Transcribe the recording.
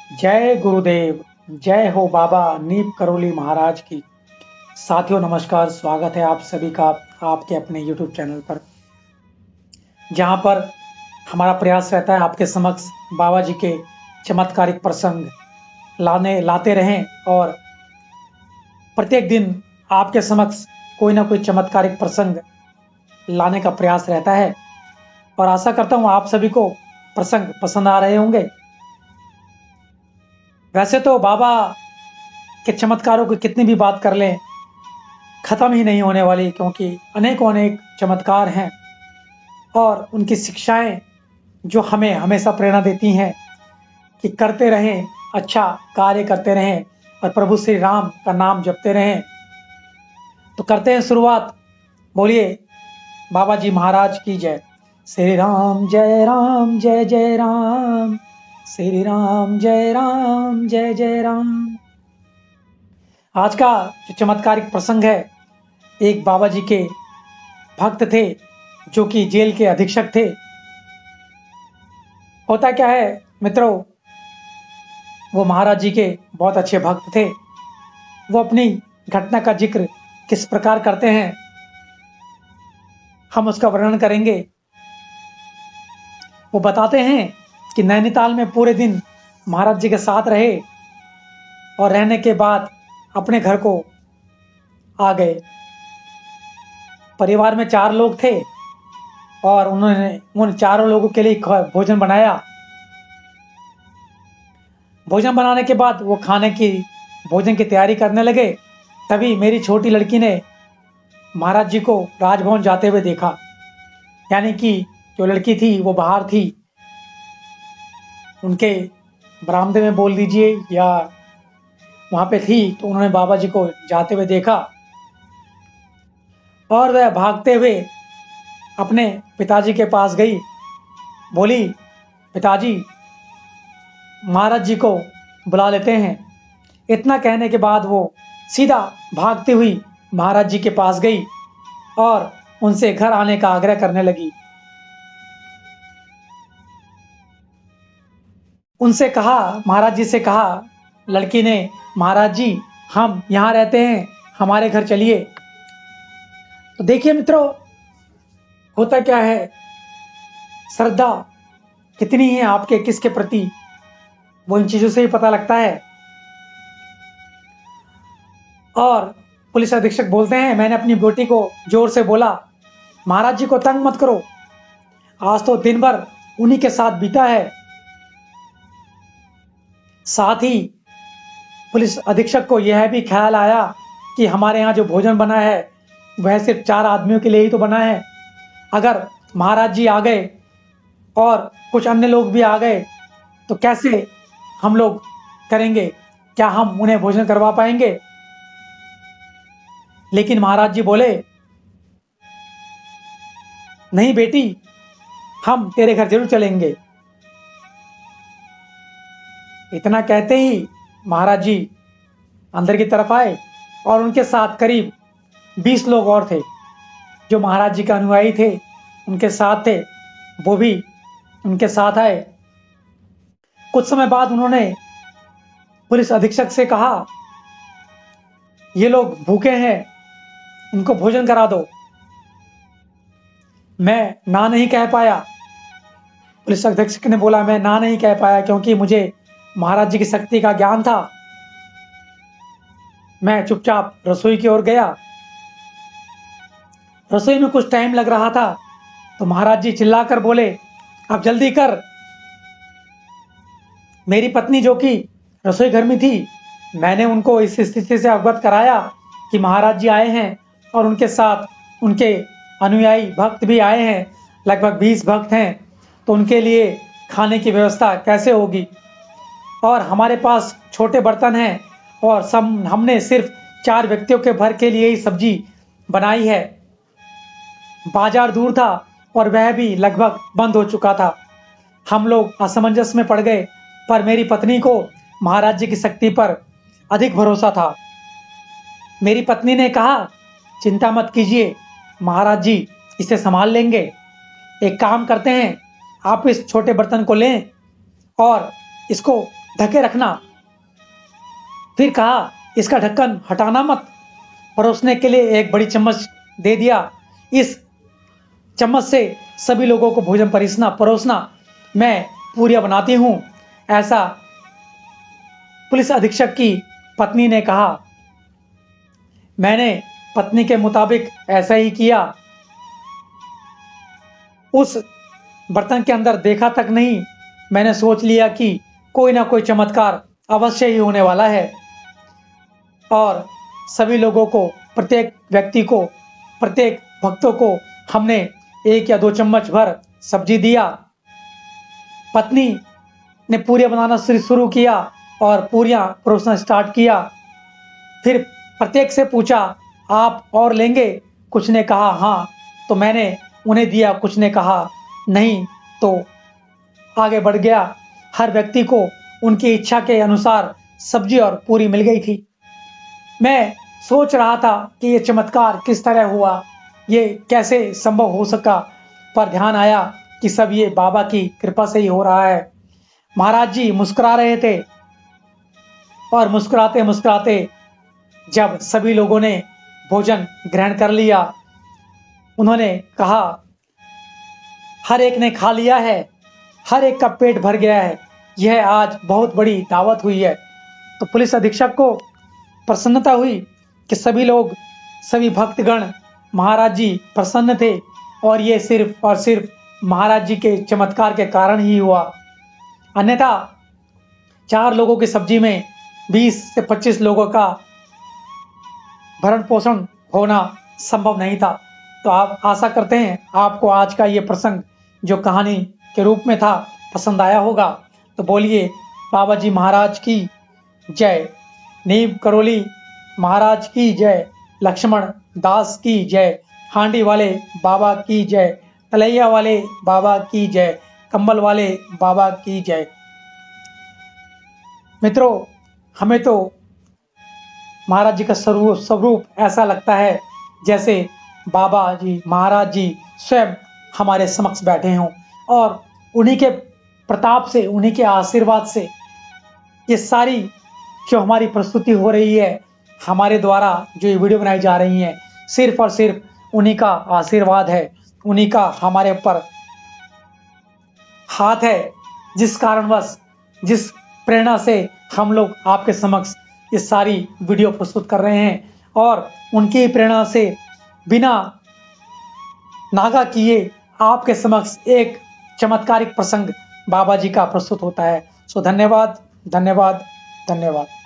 जय गुरुदेव। जय हो बाबा नीप करोली महाराज की। साथियों नमस्कार, स्वागत है आप सभी का आपके अपने YouTube चैनल पर, जहां पर हमारा प्रयास रहता है आपके समक्ष बाबा जी के चमत्कारिक प्रसंग लाते रहें और प्रत्येक दिन आपके समक्ष कोई ना कोई चमत्कारिक प्रसंग लाने का प्रयास रहता है। और आशा करता हूं आप सभी को प्रसंग पसंद आ रहे होंगे। वैसे तो बाबा के चमत्कारों की कितनी भी बात कर लें खत्म ही नहीं होने वाली, क्योंकि अनेकों अनेक चमत्कार हैं और उनकी शिक्षाएं जो हमें हमेशा प्रेरणा देती हैं कि करते रहें, अच्छा कार्य करते रहें और प्रभु श्री राम का नाम जपते रहें। तो करते हैं शुरुआत। बोलिए बाबा जी महाराज की जय। श्री राम जय जय राम, श्री राम जय राम। आज का जो चमत्कारिक प्रसंग है, एक बाबा जी के भक्त थे जो कि जेल के अधीक्षक थे। होता क्या है मित्रों, वो महाराज जी के बहुत अच्छे भक्त थे। वो अपनी घटना का जिक्र किस प्रकार करते हैं, हम उसका वर्णन करेंगे। वो बताते हैं कि नैनीताल में पूरे दिन महाराज जी के साथ रहे और रहने के बाद अपने घर को आ गए। परिवार में 4 लोग थे और उन्होंने उन चारों लोगों के लिए भोजन बनाया। भोजन बनाने के बाद वो भोजन की तैयारी करने लगे। तभी मेरी छोटी लड़की ने महाराज जी को राजभवन जाते हुए देखा। यानी कि जो लड़की थी वो बाहर थी, उनके बरामदे में बोल दीजिए या वहां पे थी। तो उन्होंने बाबा जी को जाते हुए देखा और वह भागते हुए अपने पिताजी के पास गई। बोली, पिताजी महाराज जी को बुला लेते हैं। इतना कहने के बाद वो सीधा भागती हुई महाराज जी के पास गई और उनसे घर आने का आग्रह करने लगी। उनसे कहा, महाराज जी से कहा लड़की ने, महाराज जी हम यहाँ रहते हैं, हमारे घर चलिए। तो देखिए मित्रों, होता क्या है, श्रद्धा कितनी है आपके किसके प्रति, वो इन चीजों से ही पता लगता है। और पुलिस अधीक्षक बोलते हैं, मैंने अपनी बेटी को जोर से बोला, महाराज जी को तंग मत करो, आज तो दिन भर उन्हीं के साथ बीता है। साथ ही पुलिस अधीक्षक को यह भी ख्याल आया कि हमारे यहाँ जो भोजन बना है वह सिर्फ 4 आदमियों के लिए ही तो बना है। अगर महाराज जी आ गए और कुछ अन्य लोग भी आ गए तो कैसे हम लोग करेंगे, क्या हम उन्हें भोजन करवा पाएंगे। लेकिन महाराज जी बोले, नहीं बेटी, हम तेरे घर जरूर चलेंगे। इतना कहते ही महाराज जी अंदर की तरफ आए और उनके साथ करीब 20 लोग और थे जो महाराज जी के अनुयायी थे, उनके साथ थे, वो भी उनके साथ आए। कुछ समय बाद उन्होंने पुलिस अधीक्षक से कहा, ये लोग भूखे हैं, इनको भोजन करा दो। मैं ना नहीं कह पाया। पुलिस अधीक्षक ने बोला, मैं ना नहीं कह पाया क्योंकि मुझे महाराज जी की शक्ति का ज्ञान था। मैं चुपचाप रसोई की ओर गया। रसोई में कुछ टाइम लग रहा था तो महाराज जी चिल्लाकर बोले, अब जल्दी कर। मेरी पत्नी जो कि रसोई घर में थी, मैंने उनको इस स्थिति से अवगत कराया कि महाराज जी आए हैं और उनके साथ उनके अनुयायी भक्त भी आए हैं, लगभग 20 भक्त हैं, तो उनके लिए खाने की व्यवस्था कैसे होगी। और हमारे पास छोटे बर्तन हैं और हमने सिर्फ 4 व्यक्तियों के भर के लिए ही सब्जी बनाई है। बाजार दूर था और वह भी लगभग बंद हो चुका था। हम लोग असमंजस में पड़ गए, पर मेरी पत्नी को महाराज जी की शक्ति पर अधिक भरोसा था। मेरी पत्नी ने कहा, चिंता मत कीजिए, महाराज जी इसे संभाल लेंगे। एक काम करते हैं, आप इस छोटे बर्तन को लें और इसको ढके रखना। फिर कहा इसका ढक्कन हटाना मत। परोसने के लिए एक बड़ी चम्मच दे दिया। इस चम्मच से सभी लोगों को भोजन परोसना। मैं पूरियां बनाती हूं। ऐसा पुलिस अधीक्षक की पत्नी ने कहा। मैंने पत्नी के मुताबिक ऐसा ही किया। उस बर्तन के अंदर देखा तक नहीं, मैंने सोच लिया कि कोई ना कोई चमत्कार अवश्य ही होने वाला है। और सभी लोगों को, प्रत्येक व्यक्ति को, प्रत्येक भक्तों को हमने 1 या 2 चम्मच भर सब्जी दिया। पत्नी ने पूरियां बनाना शुरू किया और पूरियां परोसना स्टार्ट किया। फिर प्रत्येक से पूछा, आप और लेंगे? कुछ ने कहा हाँ, तो मैंने उन्हें दिया। कुछ ने कहा नहीं, तो आगे बढ़ गया। हर व्यक्ति को उनकी इच्छा के अनुसार सब्जी और पूरी मिल गई थी। मैं सोच रहा था कि ये चमत्कार किस तरह हुआ, ये कैसे संभव हो सका, पर ध्यान आया कि सब ये बाबा की कृपा से ही हो रहा है। महाराज जी मुस्कुरा रहे थे और मुस्कुराते मुस्कुराते जब सभी लोगों ने भोजन ग्रहण कर लिया, उन्होंने कहा हर एक ने खा लिया है, हर एक का पेट भर गया है, यह आज बहुत बड़ी दावत हुई है। तो पुलिस अधीक्षक को प्रसन्नता हुई कि सभी लोग, सभी भक्तगण, महाराज जी प्रसन्न थे और ये सिर्फ और सिर्फ महाराज जी के चमत्कार के कारण ही हुआ। अन्यथा 4 लोगों की सब्जी में 20 से 25 लोगों का भरण पोषण होना संभव नहीं था। तो आप आशा करते हैं आपको आज का ये प्रसंग जो कहानी के रूप में था पसंद आया होगा। तो बोलिए बाबा जी महाराज की जय, नीम करोली महाराज की जय, लक्ष्मण दास की जय, हांडी वाले बाबा की जय, तलैया वाले बाबा की जय, कंबल वाले बाबा की जय। मित्रों, हमें तो महाराज जी का स्वरूप ऐसा लगता है जैसे बाबा जी महाराज जी स्वयं हमारे समक्ष बैठे हों और उन्हीं के प्रताप से, उन्हीं के आशीर्वाद से ये सारी जो हमारी प्रस्तुति हो रही है, हमारे द्वारा जो ये वीडियो बनाई जा रही है, सिर्फ और सिर्फ उन्हीं का आशीर्वाद है, उन्हीं का हमारे ऊपर हाथ है, जिस कारणवश, जिस प्रेरणा से हम लोग आपके समक्ष ये सारी वीडियो प्रस्तुत कर रहे हैं। और उनकी प्रेरणा से बिना नागा किए आपके समक्ष एक चमत्कारिक प्रसंग बाबा जी का प्रस्तुत होता है। सो धन्यवाद, धन्यवाद, धन्यवाद।